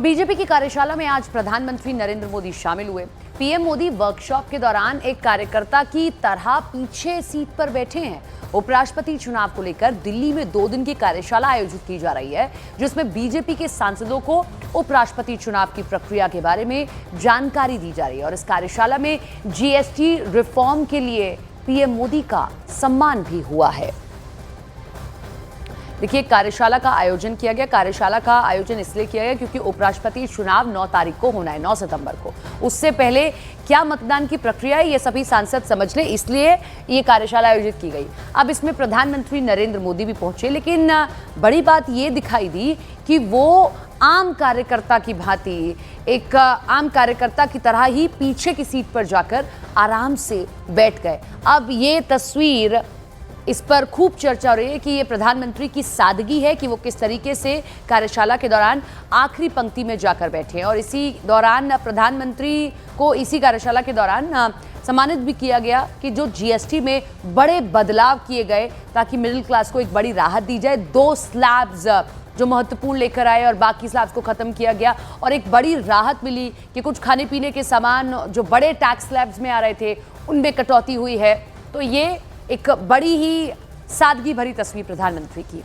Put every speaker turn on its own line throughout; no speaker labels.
BJP की कार्यशाला में आज प्रधानमंत्री नरेंद्र मोदी शामिल हुए। पीएम मोदी वर्कशॉप के दौरान एक कार्यकर्ता की तरह पीछे सीट पर बैठे हैं। उपराष्ट्रपति चुनाव को लेकर दिल्ली में 2 दिन की कार्यशाला आयोजित की जा रही है, जिसमें बीजेपी के सांसदों को उपराष्ट्रपति चुनाव की प्रक्रिया के बारे में जानकारी दी जा रही है। और इस कार्यशाला में जीएसटी रिफॉर्म के लिए पीएम मोदी का सम्मान भी हुआ है। देखिए, कार्यशाला का आयोजन किया गया। कार्यशाला का आयोजन इसलिए किया गया क्योंकि उपराष्ट्रपति चुनाव 9 तारीख को होना है, 9 सितंबर को। उससे पहले क्या मतदान की प्रक्रिया है, ये सभी सांसद समझ लें, इसलिए ये कार्यशाला आयोजित की गई। अब इसमें प्रधानमंत्री नरेंद्र मोदी भी पहुंचे, लेकिन बड़ी बात ये दिखाई दी कि वो आम कार्यकर्ता की भांति, एक आम कार्यकर्ता की तरह ही पीछे की सीट पर जाकर आराम से बैठ गए। अब ये तस्वीर, इस पर खूब चर्चा हो रही है कि ये प्रधानमंत्री की सादगी है कि वो किस तरीके से कार्यशाला के दौरान आखिरी पंक्ति में जाकर बैठे हैं। और इसी दौरान प्रधानमंत्री को इसी कार्यशाला के दौरान सम्मानित भी किया गया कि जो जीएसटी में बड़े बदलाव किए गए ताकि मिडिल क्लास को एक बड़ी राहत दी जाए। 2 स्लैब्स जो महत्वपूर्ण लेकर आए और बाकी स्लैब्स को खत्म किया गया और एक बड़ी राहत मिली कि कुछ खाने पीने के सामान जो बड़े टैक्स स्लैब्स में आ रहे थे उनमें कटौती हुई है। तो ये एक बड़ी ही सादगी भरी तस्वीर प्रधानमंत्री की।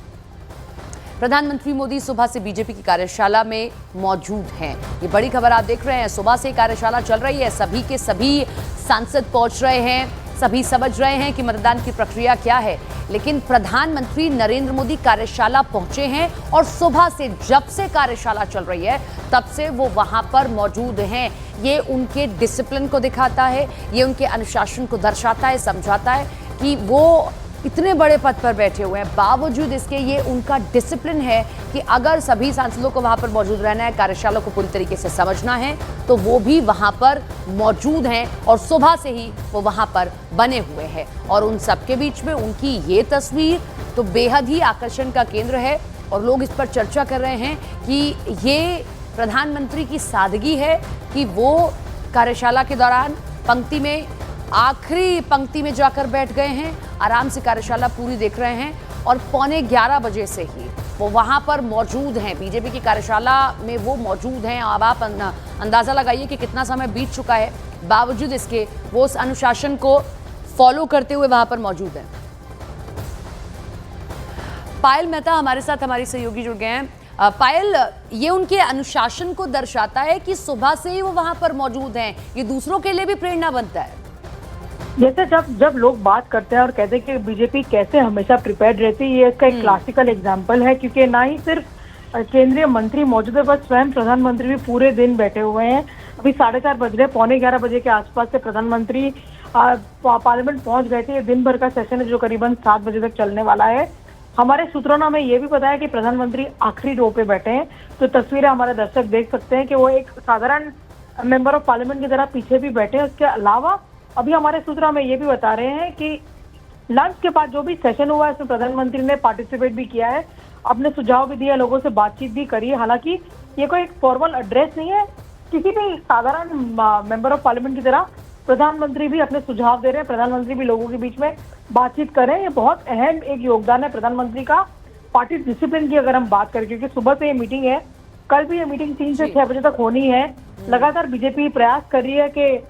प्रधानमंत्री मोदी सुबह से बीजेपी की कार्यशाला में मौजूद हैं। ये बड़ी खबर आप देख रहे हैं। सुबह से कार्यशाला चल रही है, सभी के सभी सांसद पहुंच रहे हैं, सभी समझ रहे हैं कि मतदान की प्रक्रिया क्या है। लेकिन प्रधानमंत्री नरेंद्र मोदी कार्यशाला पहुंचे हैं और सुबह से, जब से कार्यशाला चल रही है तब से वो वहां पर मौजूद हैं। ये उनके डिसिप्लिन को दिखाता है, ये उनके अनुशासन को दर्शाता है, समझाता है कि वो इतने बड़े पद पर बैठे हुए हैं। बावजूद इसके ये उनका डिसिप्लिन है कि अगर सभी सांसदों को वहां पर मौजूद रहना है, कार्यशाला को पूरी तरीके से समझना है, तो वो भी वहां पर मौजूद हैं और सुबह से ही वो वहां पर बने हुए हैं। और उन सबके बीच में उनकी ये तस्वीर तो बेहद ही आकर्षण का केंद्र है और लोग इस पर चर्चा कर रहे हैं कि ये प्रधानमंत्री की सादगी है कि वो कार्यशाला के दौरान पंक्ति में, आखिरी पंक्ति में जाकर बैठ गए हैं, आराम से कार्यशाला पूरी देख रहे हैं और 11:15 बजे से ही वो वहां पर मौजूद हैं। बीजेपी की कार्यशाला में वो मौजूद हैं। अब आप अंदाजा लगाइए कि कितना समय बीत चुका है, बावजूद इसके वो उस अनुशासन को फॉलो करते हुए वहां पर मौजूद हैं। पायल मेहता हमारे साथ, हमारी सहयोगी जुड़ गए हैं। पायल, ये उनके अनुशासन को दर्शाता है कि सुबह से ही वो वहां पर मौजूद हैं। ये दूसरों के लिए भी प्रेरणा बनता है।
जैसे जब लोग बात करते हैं और कहते हैं कि बीजेपी कैसे हमेशा प्रिपेयर्ड रहती है, ये इसका एक क्लासिकल एग्जांपल है। क्योंकि ना ही सिर्फ केंद्रीय मंत्री मौजूद है, बस स्वयं प्रधानमंत्री भी पूरे दिन बैठे हुए हैं। अभी 4:30 बज रहे, 11:15 बजे के आसपास से प्रधानमंत्री पार्लियामेंट पहुंच गए थे। ये दिन भर का सेशन है जो करीबन 7 बजे तक चलने वाला है। हमारे सूत्रों ने हमें ये भी बताया कि प्रधानमंत्री आखिरी रो पे बैठे हैं। तो तस्वीरें हमारे दर्शक देख सकते हैं कि वो एक साधारण मेंबर ऑफ पार्लियामेंट की तरह पीछे भी बैठे हैं। उसके अलावा अभी हमारे सूत्र हमें ये भी बता रहे हैं कि लंच के बाद जो भी सेशन हुआ है उसमें प्रधानमंत्री ने पार्टिसिपेट भी किया है, अपने सुझाव भी दिए, लोगों से बातचीत भी करी है। हालांकि ये कोई एक फॉर्मल एड्रेस नहीं है, किसी भी साधारण मेंबर ऑफ पार्लियामेंट की तरह प्रधानमंत्री भी अपने सुझाव दे रहे हैं, प्रधानमंत्री भी लोगों के बीच में बातचीत कर रहे हैं। ये बहुत अहम एक योगदान है प्रधानमंत्री का पार्टी डिसिप्लिन की अगर हम बात करें, क्योंकि सुबह से ये मीटिंग है, कल भी ये मीटिंग 3 से 6 बजे तक होनी है। लगातार बीजेपी प्रयास कर रही है कि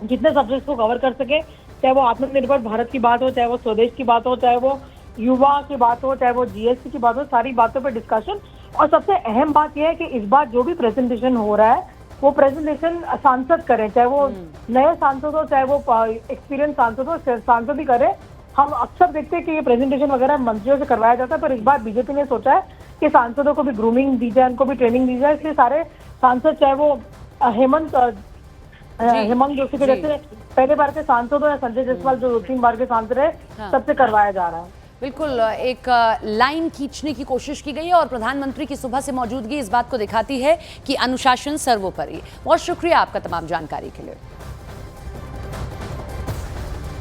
जितने सब्जेक्ट्स को कवर कर सके, चाहे वो आत्मनिर्भर भारत की बात हो, चाहे वो स्वदेश की बात हो, चाहे वो युवा की बात हो, चाहे वो जीएसटी की बात हो, सारी बातों पर डिस्कशन। और सबसे अहम बात यह है कि इस बार जो भी प्रेजेंटेशन हो रहा है वो प्रेजेंटेशन सांसद करें, चाहे वो नए सांसद हो, चाहे वो एक्सपीरियंस सांसद हो, सांसद ही करे। हम अक्सर देखते हैं कि ये प्रेजेंटेशन वगैरह मंत्रियों से करवाया जाता है, पर इस बार बीजेपी ने सोचा है कि सांसदों को भी ग्रूमिंग दी जाए, उनको भी ट्रेनिंग दी जाए। इसलिए सारे सांसद, चाहे वो हेमंत जोशी के जैसे पहले बार के सांसद हो या संजय जायसवाल जो 2-3 बार के सांसद है, सबसे करवाया जा रहा है।
बिल्कुल, एक लाइन खींचने की कोशिश की गई है और प्रधानमंत्री की सुबह से मौजूदगी इस बात को दिखाती है कि अनुशासन सर्वोपरि। बहुत शुक्रिया आपका तमाम जानकारी के लिए।